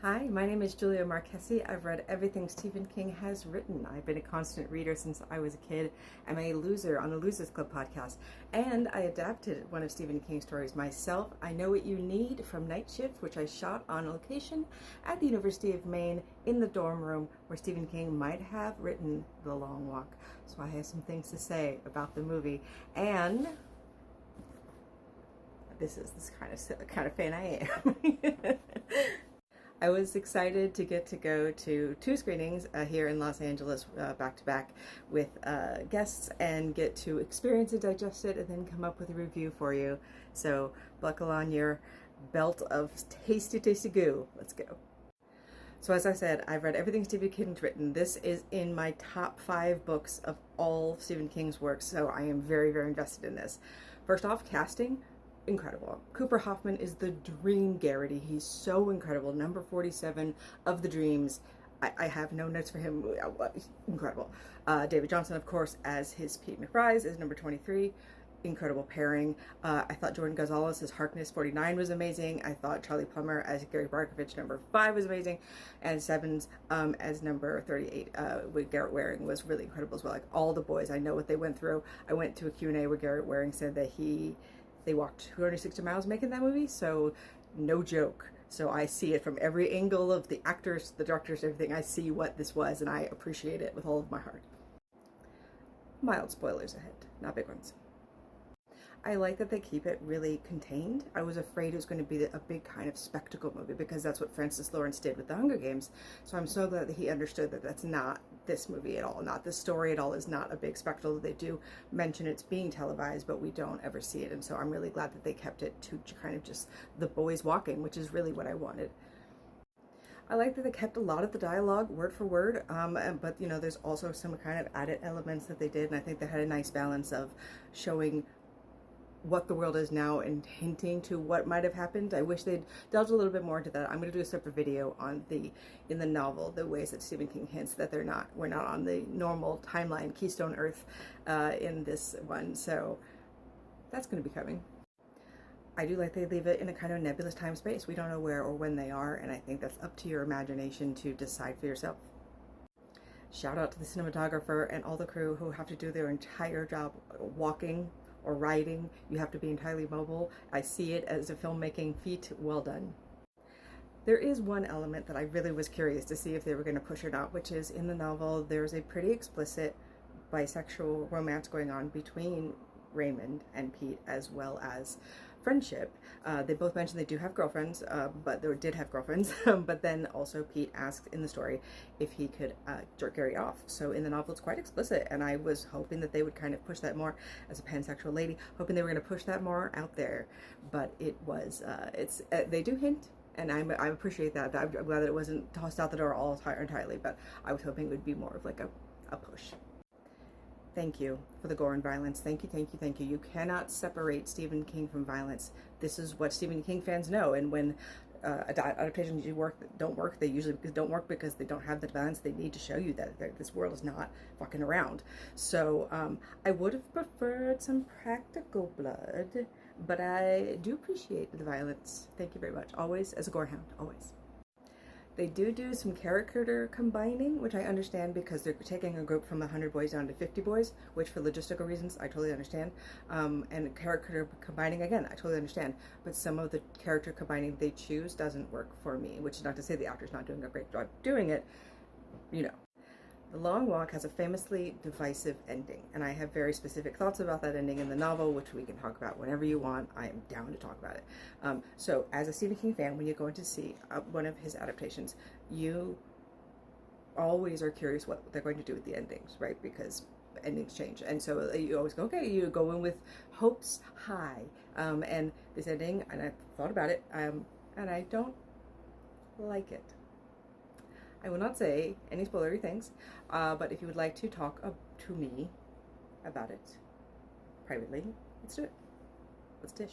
Hi, my name is Julia Marchesi. I've read everything Stephen King has written. I've been a constant reader since I was a kid. I'm a loser on the Losers Club podcast, and I adapted one of Stephen King's stories myself. I Know What You Need from Night Shift, which I shot on location at the University of Maine in the dorm room where Stephen King might have written The Long Walk. So I have some things to say about the movie, and this is this kind of fan I am. I was excited to get to go to two screenings here in Los Angeles back to back with guests and get to experience it, digest it, and then come up with a review for you. So buckle on your belt of tasty, tasty goo. Let's go. So as I said, I've read everything Stephen King's written. This is in my top 5 books of all Stephen King's works, so I am very, very invested in this. First off, casting. Incredible. Cooper Hoffman is the dream Garrity. He's so incredible. Number 47 of the Dreams. I have no notes for him. Incredible. David Johnson, of course, as his Pete McBride is number 23. Incredible pairing. I thought Jordan Gonzalez as Harkness 49 was amazing. I thought Charlie Plummer as Gary Barkovich number 5 was amazing, and Sevens as number 38 with Garrett Waring was really incredible as well. Like all the boys, I know what they went through. I went to a Q&A where Garrett Waring said that they walked 260 miles making that movie, so no joke. So I see it from every angle of the actors, the directors, everything. I see what this was, and I appreciate it with all of my heart. Mild spoilers ahead, not big ones. I like that they keep it really contained. I was afraid it was going to be a big kind of spectacle movie because that's what Francis Lawrence did with The Hunger Games. So I'm so glad that he understood that that's not this movie at all, not this story at all, is not a big spectacle. They do mention it's being televised, but we don't ever see it. And so I'm really glad that they kept it to kind of just the boys walking, which is really what I wanted. I like that they kept a lot of the dialogue word for word, but you know, there's also some kind of added elements that they did, and I think they had a nice balance of showing what the world is now and hinting to what might have happened. I wish they'd delved a little bit more into that. I'm going to do a separate video on in the novel, the ways that Stephen King hints that we're not on the normal timeline, Keystone Earth, in this one. So that's going to be coming. I do like they leave it in a kind of nebulous time space. We don't know where or when they are, and I think that's up to your imagination to decide for yourself. Shout out to the cinematographer and all the crew who have to do their entire job walking or riding. You have to be entirely mobile. I see it as a filmmaking feat. Well done. There is one element that I really was curious to see if they were going to push or not, which is in the novel there's a pretty explicit bisexual romance going on between Raymond and Pete, as well as friendship. They both mentioned they do have girlfriends, but they did have girlfriends, but then also Pete asked in the story if he could jerk Gary off. So in the novel it's quite explicit, and I was hoping that they would kind of push that more as a pansexual lady, hoping they were going to push that more out there, but it was, they do hint, and I appreciate that. I'm glad that it wasn't tossed out the door all entirely, but I was hoping it would be more of like a push. Thank you for the gore and violence. Thank you, thank you, thank you. You cannot separate Stephen King from violence. This is what Stephen King fans know. And when adaptations don't work, they usually don't work because they don't have the violence. They need to show you that this world is not fucking around. So I would have preferred some practical blood, but I do appreciate the violence. Thank you very much. Always, as a gore hound, always. They do some character combining, which I understand because they're taking a group from 100 boys down to 50 boys, which for logistical reasons, I totally understand. And character combining, again, I totally understand. But some of the character combining they choose doesn't work for me, which is not to say the actor's not doing a great job doing it, you know. The Long Walk has a famously divisive ending, and I have very specific thoughts about that ending in the novel, which we can talk about whenever you want. I am down to talk about it. So as a Stephen King fan, when you're going to see one of his adaptations, you always are curious what they're going to do with the endings, right? Because endings change. And so you always go, okay, you go in with hopes high. And this ending, and I thought about it, and I don't like it. I will not say any spoilery things, but if you would like to talk to me about it privately, let's do it. Let's dish.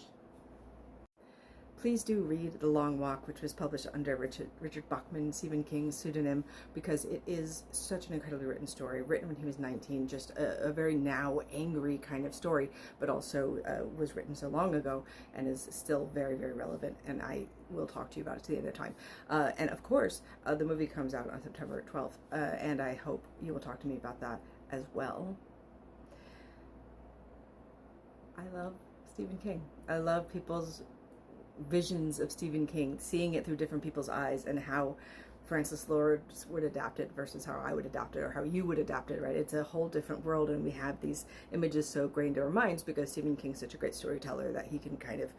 please do read The Long Walk, which was published under Richard Bachman, Stephen King's pseudonym, because it is such an incredibly written story, written when he was 19, just a very now angry kind of story, but also was written so long ago and is still very, very relevant, and I will talk to you about it to the end of time. And of course, the movie comes out on September 12th, and I hope you will talk to me about that as well. I love Stephen King. I love people's visions of Stephen King, seeing it through different people's eyes, and how Francis Lord would adapt it versus how I would adapt it, or how you would adapt it, right? It's a whole different world, and we have these images so grained in our minds because Stephen King's such a great storyteller that he can kind of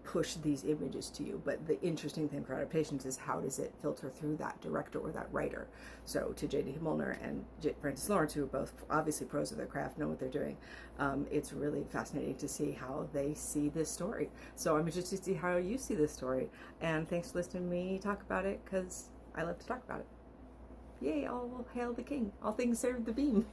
push these images to you. But the interesting thing for adaptations is how does it filter through that director or that writer. So to J.D. Molnar and Francis Lawrence, who are both obviously pros of their craft, know what they're doing, it's really fascinating to see how they see this story. So I'm interested to see how you see this story, and thanks for listening to me talk about it, because I love to talk about it. Yay, all hail the king, all things serve the beam.